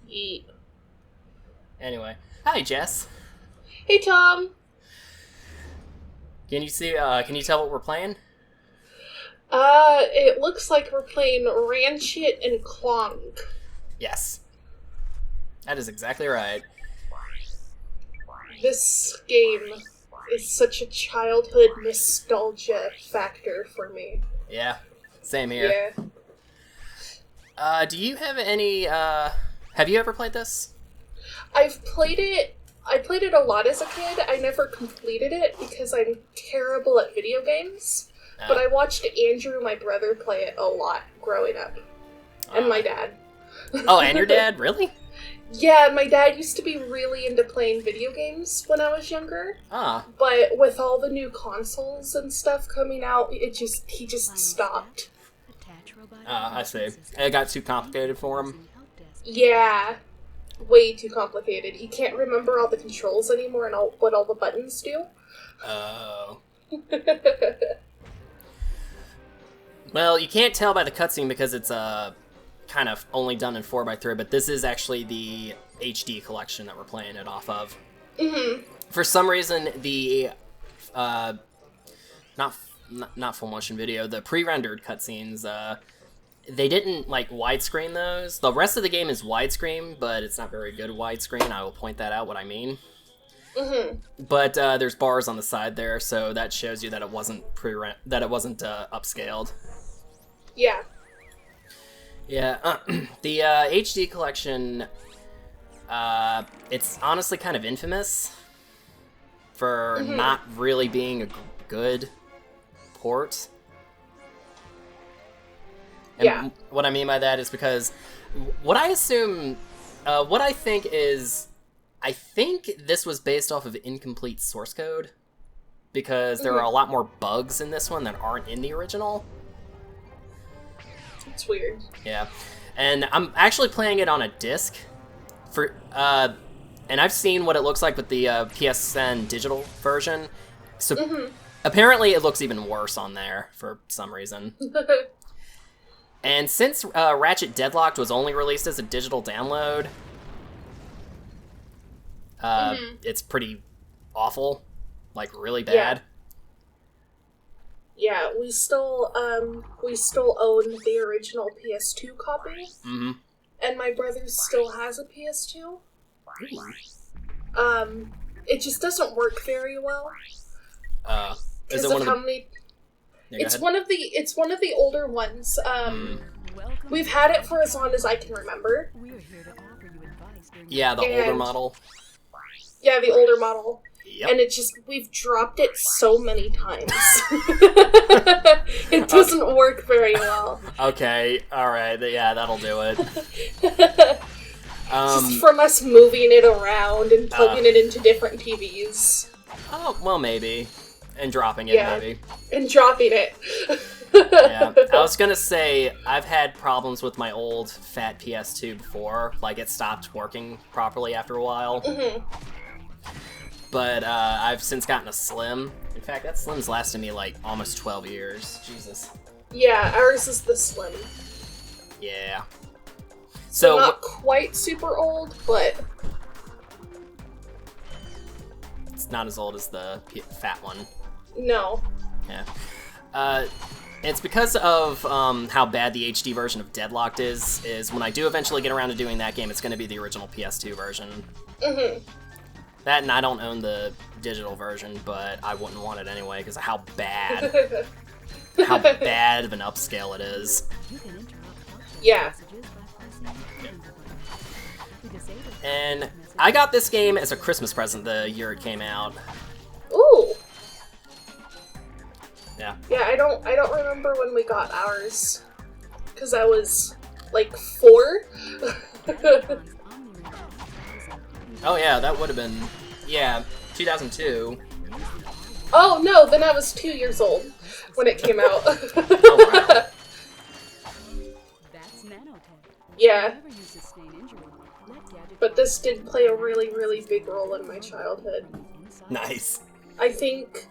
Eat. Anyway, hi Jess. Hey Tom. Can you see? Can you tell what we're playing? It looks like we're playing Ratchet and Clank. Yes, that is exactly right. This game is such a childhood nostalgia factor for me. Yeah, same here. Yeah. Do you have any? Have you ever played this? I've played it. I played it a lot as a kid. I never completed it because I'm terrible at video games. But I watched Andrew, my brother, play it a lot growing up. And my dad. Oh, and your dad? Really? Yeah, my dad used to be really into playing video games when I was younger. Ah. But with all the new consoles and stuff coming out, he just stopped. I see. It got too complicated for him? Yeah. Way too complicated. He can't remember all the controls anymore and what all the buttons do. Oh. Well, you can't tell by the cutscene because it's kind of only done in 4x3, but this is actually the HD collection that we're playing it off of. Mm-hmm. For some reason, the not full motion video, the pre-rendered cutscenes, they didn't like widescreen those. The rest of the game is widescreen, but it's not very good widescreen. I will point that out. What I mean. Mm-hmm. But there's bars on the side there, so that shows you that it wasn't upscaled. Yeah. Yeah, the HD collection, it's honestly kind of infamous for not really being a good port. And yeah. What I mean by that is because what I think this was based off of incomplete source code because there are a lot more bugs in this one that aren't in the original. It's weird. Yeah, and I'm actually playing it on a disc and I've seen what it looks like with the PSN digital version. So apparently it looks even worse on there for some reason. And since Ratchet Deadlocked was only released as a digital download, it's pretty awful, like really bad. Yeah, we still own the original PS2 copy. Mm-hmm. And my brother still has a PS2. It just doesn't work very well. Is it one of the... It's one of the older ones. We've had it for as long as I can remember. Yeah, the older model. Yeah, the older model. Yep. And we've dropped it so many times. It doesn't work very well. Okay, alright, yeah, that'll do it. Just from us moving it around and plugging it into different TVs. Oh, well, maybe. And dropping it, maybe. And dropping it. Yeah, I was gonna say, I've had problems with my old fat PS2 before. Like, it stopped working properly after a while. Mm-hmm. But I've since gotten a Slim. In fact, that Slim's lasted me like almost 12 years. Jesus. Yeah, ours is the Slim. Yeah. So not quite super old, but it's not as old as the fat one. No. Yeah. It's because of how bad the HD version of Deadlocked is when I do eventually get around to doing that game, it's going to be the original PS2 version. Mm-hmm. That, and I don't own the digital version, but I wouldn't want it anyway because of how bad of an upscale it is. Yeah. And I got this game as a Christmas present the year it came out. Ooh. Yeah. Yeah, I don't remember when we got ours, because I was like 4. Oh yeah, that would have been 2002. Oh no, then I was 2 years old when it came out. Oh wow. Yeah. But this did play a really, really big role in my childhood. Nice. I think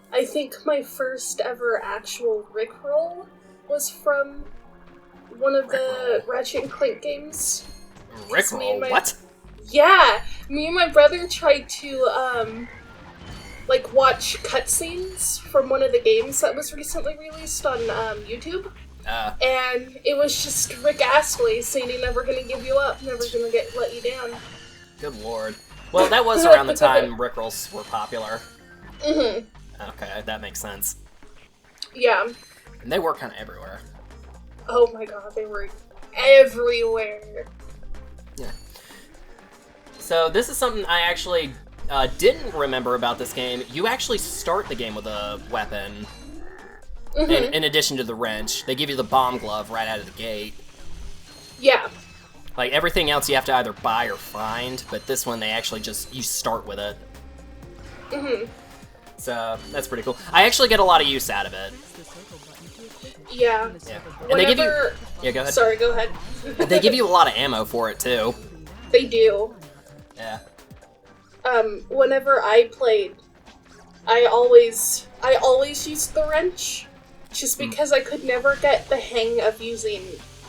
my first ever actual Rickroll was from one of the Ratchet and Clank games. Rickroll? What? Yeah, me and my brother tried to, like, watch cutscenes from one of the games that was recently released on, YouTube. And it was just Rick Astley saying he's never gonna give you up, never gonna let you down. Good lord. Well, that was around the time Rickrolls were popular. Mm-hmm. Okay, that makes sense. Yeah. And they were kind of everywhere. Oh my god, they were everywhere. Yeah. So this is something I actually didn't remember about this game. You actually start the game with a weapon. Mm-hmm. In addition to the wrench. They give you the bomb glove right out of the gate. Yeah. Like, everything else you have to either buy or find, but this one they actually just, you start with it. Mm-hmm. So, that's pretty cool. I actually get a lot of use out of it. Yeah. Yeah. And they give you... Yeah, go ahead. Sorry, go ahead. They give you a lot of ammo for it, too. They do. Yeah. Whenever I played, I always used the wrench, just because I could never get the hang of using,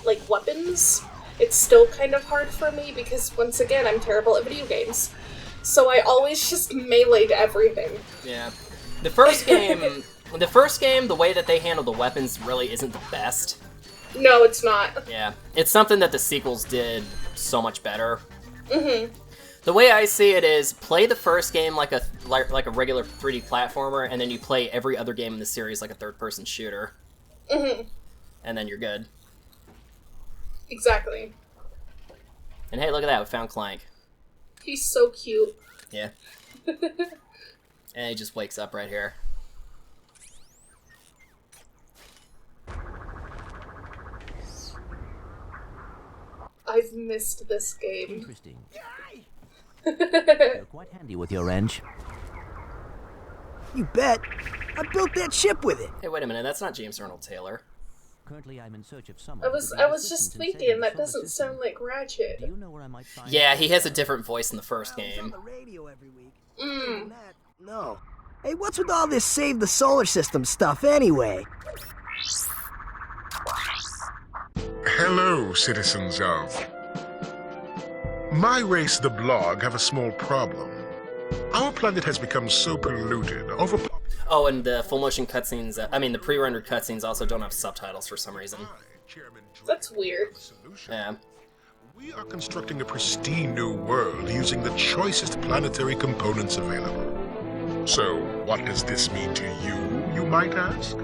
like, weapons. It's still kind of hard for me, because, once again, I'm terrible at video games. So I always just meleeed everything. Yeah. The first game, the way that they handle the weapons really isn't the best. No, it's not. Yeah. It's something that the sequels did so much better. Mm-hmm. The way I see it is, play the first game like a regular 3D platformer, and then you play every other game in the series like a third-person shooter. Mm-hmm. And then you're good. Exactly. And hey, look at that, we found Clank. He's so cute. Yeah. And he just wakes up right here. I've missed this game. Interesting. You're quite handy with your wrench. You bet. I built that ship with it. Hey, wait a minute, that's not James Arnold Taylor. Currently, I'm in search of someone. I was just thinking that doesn't sound like Ratchet. Do you know where I might find Yeah, he has a different voice in the first I was on game. the radio every week. Mm. No. Hey, what's with all this save the solar system stuff anyway? Hello, citizens of... My race, the Blog, have a small problem. Our planet has become so polluted, overpopulated... Oh, and the full-motion cutscenes, the pre-rendered cutscenes also don't have subtitles for some reason. That's weird. Yeah. We are constructing a pristine new world using the choicest planetary components available. So, what does this mean to you, you might ask?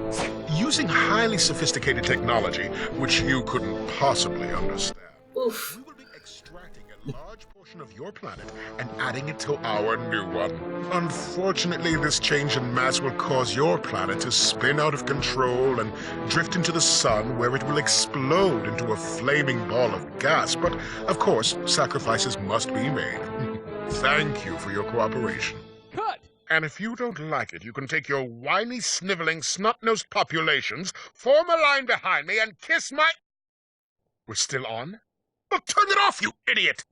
Using highly sophisticated technology, which you couldn't possibly understand. Oof. We will be extracting a large portion of your planet and adding it to our new one. Unfortunately, this change in mass will cause your planet to spin out of control and drift into the sun, where it will explode into a flaming ball of gas. But, of course, sacrifices must be made. Thank you for your cooperation. Cut! And if you don't like it, you can take your whiny, sniveling, snot-nosed populations, form a line behind me, and kiss my... We're still on? Well, turn it off, you idiot!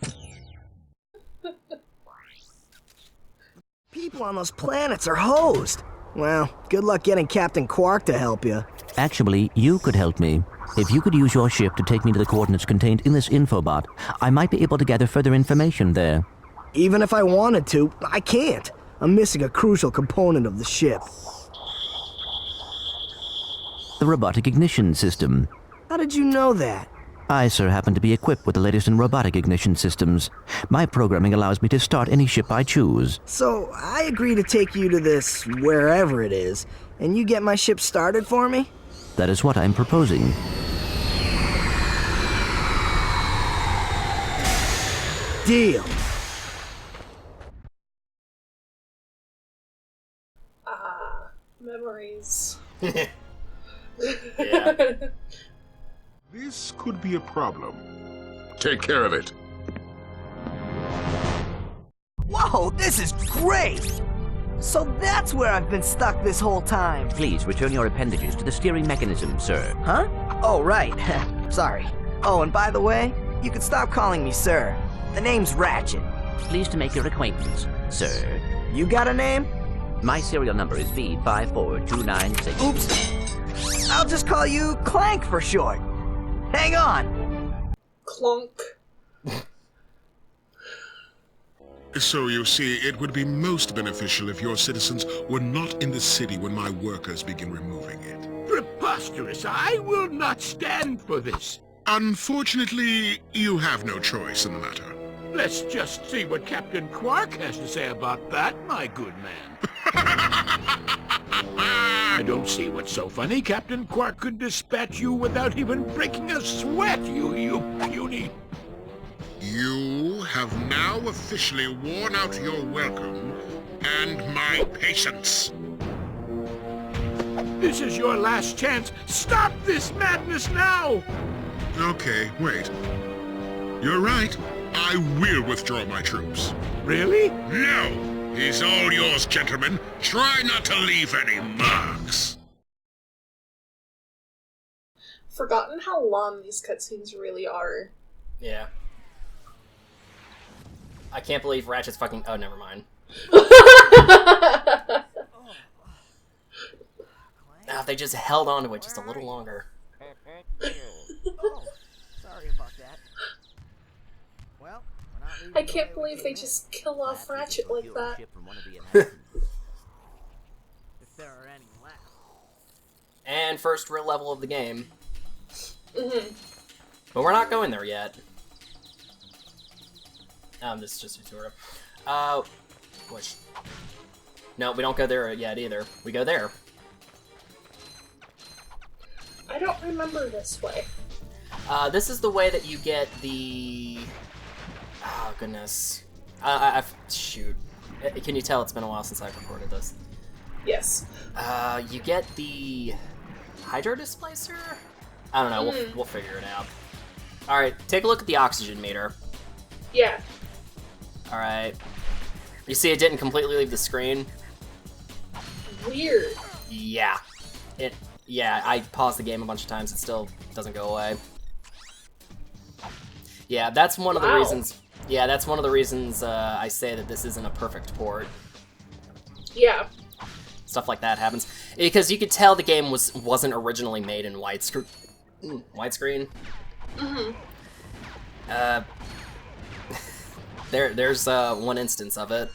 People on those planets are hosed. Well, good luck getting Captain Quark to help you. Actually, you could help me. If you could use your ship to take me to the coordinates contained in this infobot, I might be able to gather further information there. Even if I wanted to, I can't. I'm missing a crucial component of the ship. The robotic ignition system. How did you know that? I, sir, happen to be equipped with the latest in robotic ignition systems. My programming allows me to start any ship I choose. So, I agree to take you to this, wherever it is, and you get my ship started for me? That is what I'm proposing. Deal. Memories. Yeah. This could be a problem. Take care of it. Whoa, this is great! So that's where I've been stuck this whole time. Please return your appendages to the steering mechanism, sir. Huh? Oh, right. Sorry. Oh, and by the way, you can stop calling me sir. The name's Ratchet. Pleased to make your acquaintance, sir. You got a name? My serial number is V54296. Oops. I'll just call you Clank for short. Hang on. Clunk. So you see, it would be most beneficial if your citizens were not in the city when my workers begin removing it. Preposterous! I will not stand for this. Unfortunately, you have no choice in the matter. Let's just see what Captain Quark has to say about that, my good man. I don't see what's so funny. Captain Quark could dispatch you without even breaking a sweat, you puny. You have now officially worn out your welcome and my patience. This is your last chance. Stop this madness now! Okay, wait. You're right. I will withdraw my troops. Really? No! He's all yours, gentlemen. Try not to leave any marks. Forgotten how long these cutscenes really are. Yeah. I can't believe Ratchet's fucking... Oh, never mind. Now, if they just held on to it just a little longer. Oh, sorry about that. Well, we're not leaving I can't today believe with they you. just kill off Ratchet like Steal a that. ship from one of the inhabitants. If there are any left. And first real level of the game. Mm-hmm. But we're not going there yet. This is just a tutorial. Which... No, we don't go there yet either. We go there. I don't remember this way. This is the way that you get the... Oh, goodness. Shoot. Can you tell it's been a while since I've recorded this? Yes. You get the... Hydro Displacer? I don't know, we'll figure it out. Alright, take a look at the oxygen meter. Yeah. Alright. You see it didn't completely leave the screen? Weird. Yeah. Yeah, I paused the game a bunch of times, it still doesn't go away. Yeah, that's one of the reasons... Yeah, that's one of the reasons I say that this isn't a perfect port. Yeah. Stuff like that happens. Because you could tell the game wasn't originally made in widescreen. Widescreen? Mm-hmm. There's one instance of it.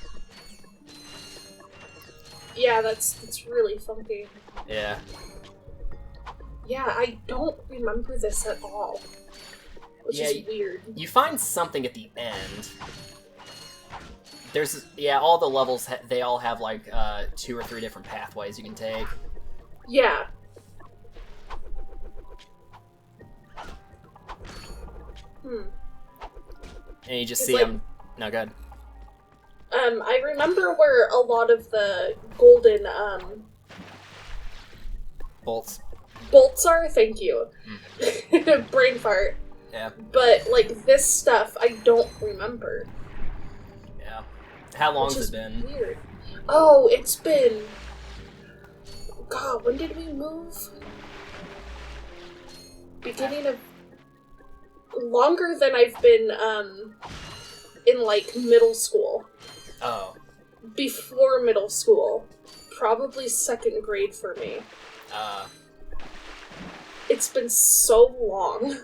Yeah, that's really funky. Yeah. Yeah, I don't remember this at all. Which is weird. You find something at the end. There's, all the levels, they all have like 2 or 3 different pathways you can take. Yeah. And you just see like, them. No, good. I remember where a lot of the golden, Bolts. bolts are, thank you. Brain fart. Yeah. But, like, this stuff, I don't remember. Yeah. How long's it been? Weird. Oh, it's been... God, when did we move? Beginning of... Longer than I've been, in, like, middle school. Oh. Before middle school. Probably 2nd grade for me. It's been so long.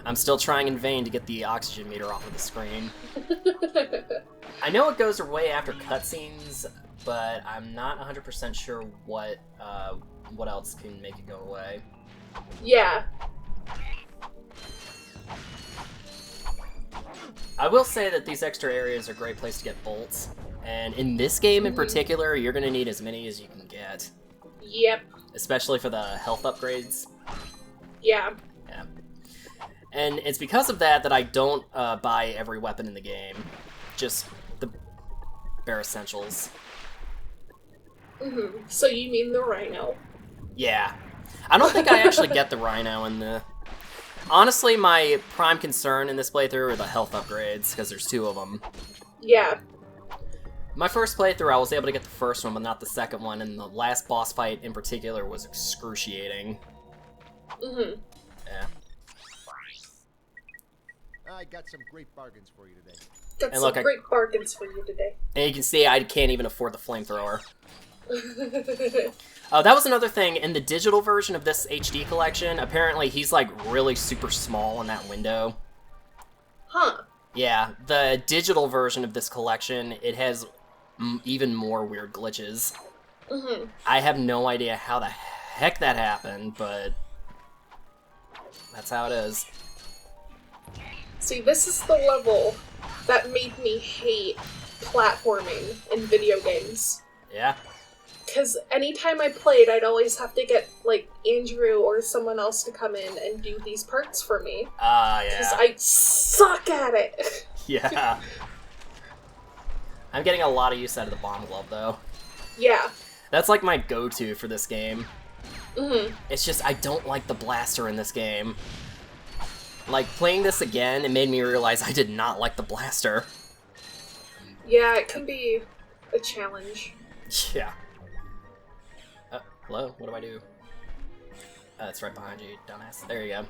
I'm still trying in vain to get the oxygen meter off of the screen. I know it goes away after cutscenes, but I'm not 100% sure what else can make it go away. Yeah. I will say that these extra areas are a great place to get bolts, and in this game in particular, you're going to need as many as you can get. Yep. Especially for the health upgrades. Yeah. Yeah. And it's because of that that I don't buy every weapon in the game. Just the bare essentials. Mm-hmm. So you mean the Rhino? Yeah. I don't think I actually get the Rhino in the... Honestly, my prime concern in this playthrough are the health upgrades, because there's 2 of them. Yeah. My first playthrough, I was able to get the first one, but not the second one, and the last boss fight in particular was excruciating. Mm-hmm. Yeah. I got some great bargains for you today. Got And some look, great bargains for you today. And you can see I can't even afford the flamethrower. Oh, that was another thing. In the digital version of this HD collection, apparently he's, like, really super small in that window. Huh. Yeah, the digital version of this collection, it has even more weird glitches. Mm-hmm. I have no idea how the heck that happened, but that's how it is. See, this is the level that made me hate platforming in video games. Yeah. Because anytime I played, I'd always have to get, like, Andrew or someone else to come in and do these parts for me. Ah, yeah. Because I suck at it. Yeah. I'm getting a lot of use out of the bomb glove, though. Yeah. That's like my go-to for this game. Mm-hmm. It's just, I don't like the blaster in this game. Like, playing this again, it made me realize I did not like the blaster. Yeah, it can be a challenge. Yeah. Hello? What do I do? It's right behind you, dumbass. There you go.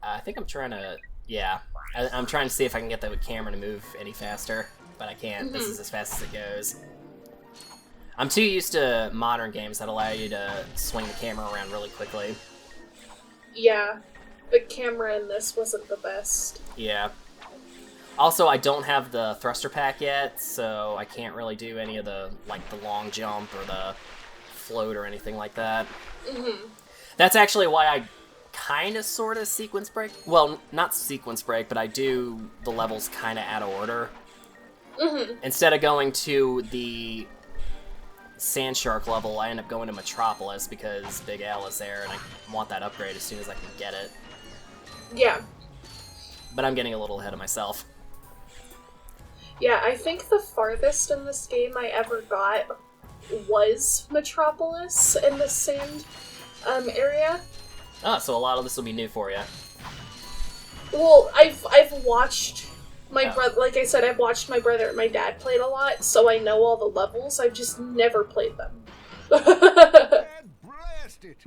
I think I'm trying to... Yeah. I'm trying to see if I can get the camera to move any faster, but I can't. This is as fast as it goes. I'm too used to modern games that allow you to swing the camera around really quickly. Yeah. The camera in this wasn't the best. Yeah. Also, I don't have the thruster pack yet, so I can't really do any of the, like, the long jump or the float or anything like that. Mm-hmm. That's actually why I kind of, sort of sequence break. Well, not sequence break, but I do the levels kind of out of order. Mm-hmm. Instead of going to the Sand Shark level, I end up going to Metropolis because Big Al is there, and I want that upgrade as soon as I can get it. Yeah. But I'm getting a little ahead of myself. Yeah, I think the farthest in this game I ever got was Metropolis in the sand area. Oh, so a lot of this will be new for you. Well, I've watched my Oh. brother, like I said, I've watched my brother and my dad played a lot, so I know all the levels. I've just never played them. Dad, blast it!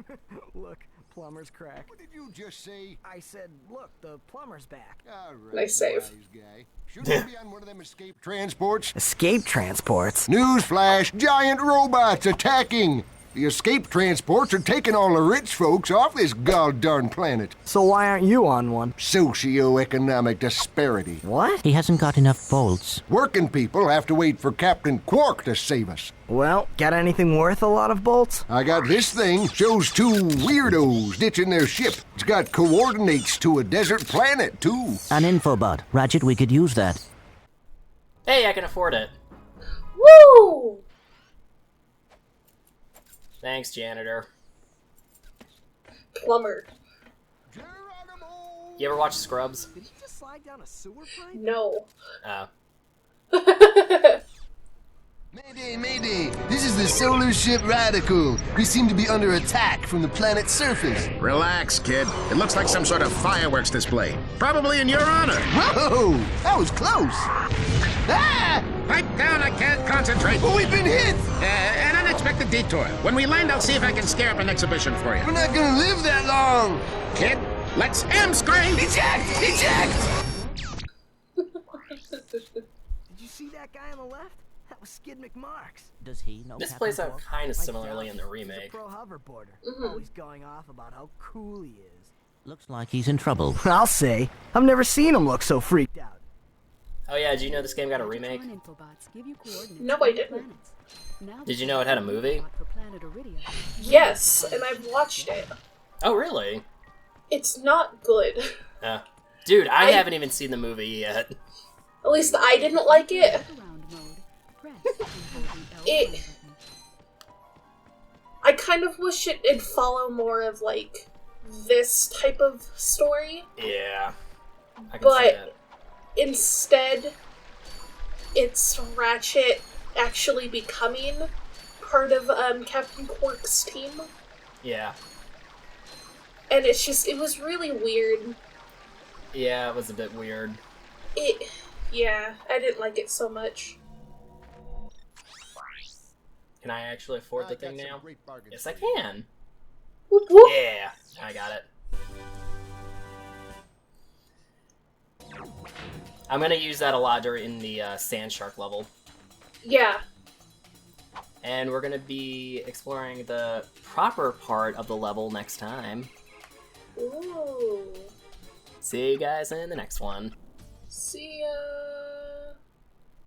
Look, plumber's crack. What did you just say? I said, look, the plumber's back. All right, Nice save. wise guy. Shouldn't be on one of them escape transports. Escape transports? Newsflash, giant robots attacking! The escape transports are taking all the rich folks off this god-darn planet. So why aren't you on one? Socioeconomic disparity. What? He hasn't got enough bolts. Working people have to wait for Captain Quark to save us. Well, got anything worth a lot of bolts? I got this thing, shows two weirdos ditching their ship. It's got coordinates to a desert planet, too. An infobot. Ratchet, we could use that. Hey, I can afford it. Woo! Thanks, janitor. Plumber. Geronimo! You ever watch Scrubs? Did you just slide down a sewer pipe? No. Oh. Mayday, mayday! This is the solar ship Radical. We seem to be under attack from the planet's surface. Relax, kid. It looks like some sort of fireworks display. Probably in your honor. Whoa! That was close! Ah! Pipe down, I can't concentrate. But we've been hit! An unexpected detour. When we land, I'll see if I can scare up an exhibition for you. We're not gonna live that long! Kid, let's M-scrape! Eject! Eject! Did you see that guy on the left? That was Skid McMarks. Does he know This Captain plays out Quark? kind of My similarly in the gosh, remake. He's a pro hoverboarder. Mhm. Always going off about how cool he is. Looks like he's in trouble. I'll say. I've never seen him look so freaked out. Oh yeah, did you know this game got a remake? No, I didn't. Did you know it had a movie? Yes, and I've watched it. Oh really? It's not good. Dude, I I- haven't even seen the movie yet. At least I didn't like it. I kind of wish it'd follow more of, like, this type of story. Yeah. I can see But that. instead, it's Ratchet actually becoming part of Captain Quark's team. Yeah. And it's just, it was really weird. Yeah, it was a bit weird. Yeah, I didn't like it so much. Can I actually afford the I got thing some now? great bargains Yes, I for you. can. Whoop whoop. Yeah, I got it. I'm gonna use that a lot during the Sand Shark level. Yeah. And we're gonna be exploring the proper part of the level next time. Ooh. See you guys in the next one. See ya.